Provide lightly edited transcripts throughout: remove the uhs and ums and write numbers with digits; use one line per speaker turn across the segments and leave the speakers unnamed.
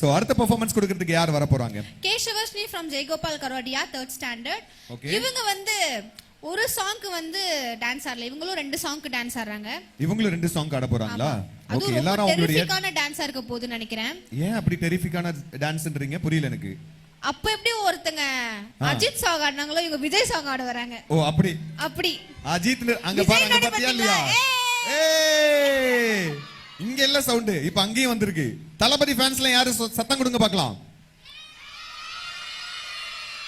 So அடுத்த performance கொடுக்கிறதுக்கு யார் வர போறாங்க?
கேஷவஸ்னி from Jayagopal Garodia 3rd standard. இவங்க வந்து ஒரு சாங்க்கு வந்து டான்ஸ் ஆடல, இவங்களும் 2 சாங்க்கு டான்ஸ் ஆடுறாங்க.
இவங்களும் 2 சாங் ஆட போறாங்களா?
ஓகே, எல்லாரும் அவங்களுடைய டெரிஃபிக்கான டான்ஸா இருக்க போகுதுன்னு நினைக்கிறேன்.
ஏன் அப்படி டெரிஃபிக்கான டான்ஸ்ன்றீங்க? புரியல எனக்கு.
அப்ப எப்படி ஒருத்தங்க அஜித் சாங் ஆடுனாங்களோ இவங்க விஜய் சாங் ஆட வராங்க.
ஓ அப்படி அஜித் அங்க பாருங்க, பாத்தியா இல்லையா? ஏய் இங்க இல்ல சவுண்ட், இப்ப அங்கேயும் வந்திருக்கு. தளபதி ஃபேன்ஸ்ல யாரு சத்தம் கொடுங்க பார்க்கலாம்.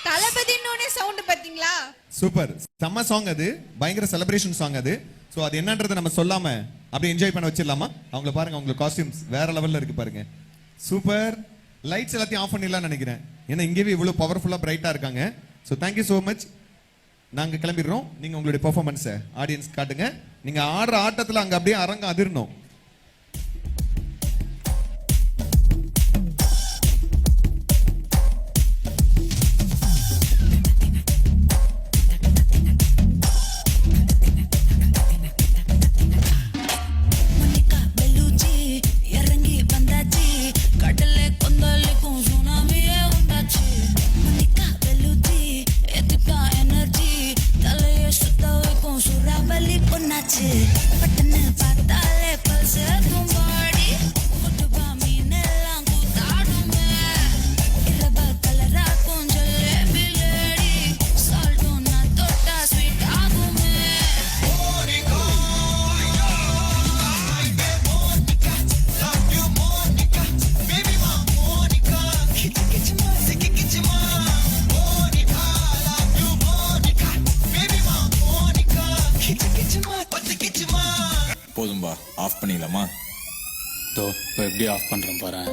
தளபதினோனே சவுண்ட் பாத்தீங்களா?
சூப்பர், செம்ம சாங் அது, பயங்கர செலிப்ரேஷன் சாங் அது. சோ அது என்னன்றதை நம்ம சொல்லாம அப்படியே என்ஜாய் பண்ண வச்சிடலாமா? அவங்கள பாருங்க, அவங்க காஸ்டியூம்ஸ் வேற லெவல்ல இருக்கு பாருங்க. சூப்பர். லைட்ஸ் எல்லாத்தையும் ஆஃப் பண்ணிடலாம்னு நினைக்கிறேன், ஏன்னா இங்கேயே இவ்வளவு பவர்ஃபுல்லா பிரைட்டா இருக்காங்க. So thank you so much. நாங்க கிளம்பிடுறோம். நீங்க உங்களுடைய பெர்ஃபார்மன்ஸை ஆடியன்ஸ் காட்டுங்க. நீங்க ஆடுற ஆட்டத்துல அங்க அப்படியே அரங்க அதிரணும்.
போதும்பா, ஆஃப் பண்ணிடலாமா?
இப்போ எப்படி ஆஃப் பண்றேன் பாரு.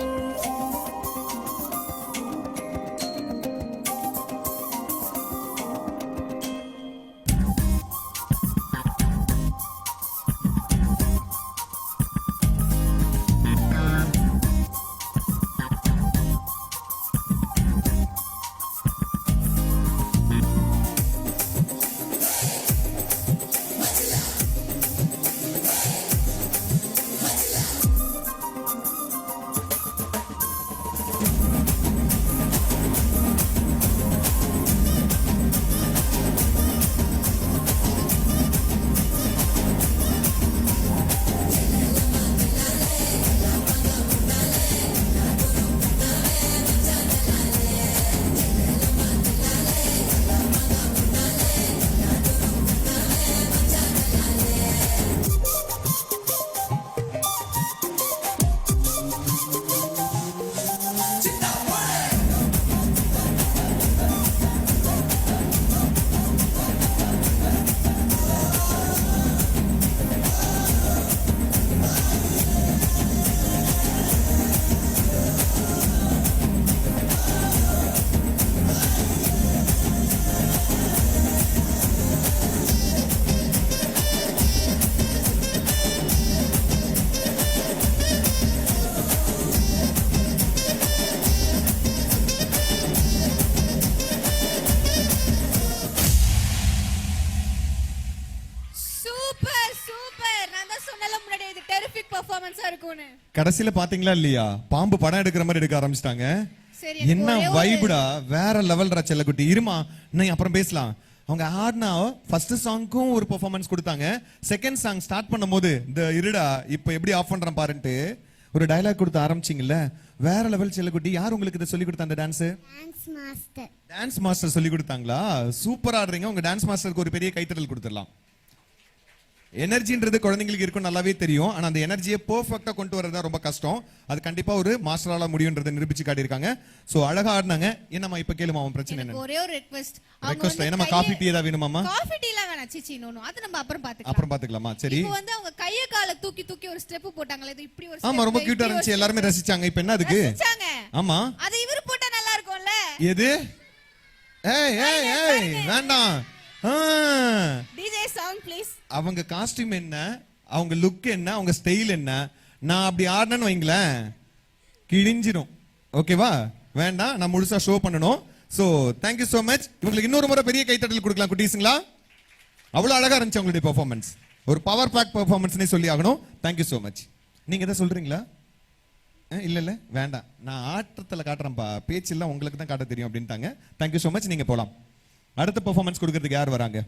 கடைசியில பாத்தீங்களா இல்லையா, பாம்பு படம் எடுக்கிற மாதிரி எடுக்க ஆரம்பிச்சிட்டாங்க. என்ன வைப்டா, வேற லெவல்ரா செல்லக்குட்டி. இருமா, நான் அப்புறம் பேசலாம். அவங்க ஆடினா ஃபர்ஸ்ட் சாங்க்கும் ஒரு பெர்ஃபார்மன்ஸ் கொடுத்தாங்க. செகண்ட் சாங் ஸ்டார்ட் பண்ணும்போது இந்த இருடா இப்ப எப்படி ஆஃப் பண்றேன் பாருன்ட்டு ஒரு டயலாக் கொடுத்து ஆரம்பிச்சிங்கல்ல, வேற லெவல் செல்லக்குட்டி. யார் உங்களுக்கு இதை சொல்லி கொடுத்தா? அந்த டான்ஸ் டான்ஸ் மாஸ்டர் சொல்லி கொடுத்தாங்களா? சூப்பரா ஆடுறீங்க. உங்க டான்ஸ் மாஸ்டருக்கு ஒரு பெரிய கைத்தட்டல் கொடுத்துடலாம். எனர்ஜின்றது குழந்தைங்களுக்கு இருக்கும், நல்லாவே தெரியும். ஆனா அந்த எனர்ஜியை பெர்ஃபெக்ட்டா கொண்டு வரது ரொம்ப கஷ்டம். அது கண்டிப்பா ஒரு மாஸ்டரால முடியும்ன்றதை நிரூபிச்சு காட்டியிருக்காங்க. சோ அழகா ஆடுனாங்க. என்னமா இப்ப கேளுமா, அவன் பிரச்சனை என்ன?
ஒரே ஒரு ரிக்வெஸ்ட்.
என்னமா, காபி டீ ஏதாவது வேணுமாமா?
காபி டீ எல்லாம் வேணாம் சிச்சி, நோ நோ, அது நம்ம
அப்புறம் பாத்துக்கலாமா? சரி,
இப்போ வந்து அவங்க கைய கால தூக்கி தூக்கி ஒரு ஸ்டெப் போட்டாங்களே, இது இப்படி ஒரு ஸ்டெப்.
ஆமா, ரொம்ப கியூட்டா இருந்துச்சு, எல்லாரும் ரசிச்சாங்க. இப்போ என்ன அதுக்கு? ஆமா,
அது இவரு போட்டா நல்லா இருக்கும்ல.
எது? ஏய் ஏய் ஏய் வேண்டாம்.
DJ song please.
அவங்க காஸ்டியூம் என்ன, அவங்க லுக் என்ன, அவங்க ஸ்டைல் என்ன, நான் அப்படி ஆடணும்னு வைங்களேன் கிழிஞ்சிரும். ஓகேவா? வேண்டாம், நான் முழுசா ஷோ பண்ணணும். So thank you so much. இவங்களுக்கு இன்னொரு முறை பெரிய கைத்தட்டல் கொடுக்கலாம் குட்டீஸுங்களா. அவ்வளவு அழகா இருந்துச்சு உங்களுடைய பெர்ஃபார்மன்ஸ். ஒரு பவர் பேக் பெர்ஃபார்மன்ஸ்னே சொல்லி ஆகணும். Thank you so much. நீங்க எதை சொல்றீங்களா? இல்ல இல்ல வேண்டாம், நான் ஆட்டத்துல காட்டுறேன்ப்பா, பேச்செல்லாம் உங்களுக்கு தான் காட்ட தெரியும் அப்படின்ட்டாங்க. தேங்க்யூ so மச், நீங்க போலாம். அடுத்த பெர்ஃபார்மன்ஸ் கொடுக்கறதுக்கு யார் வராங்க?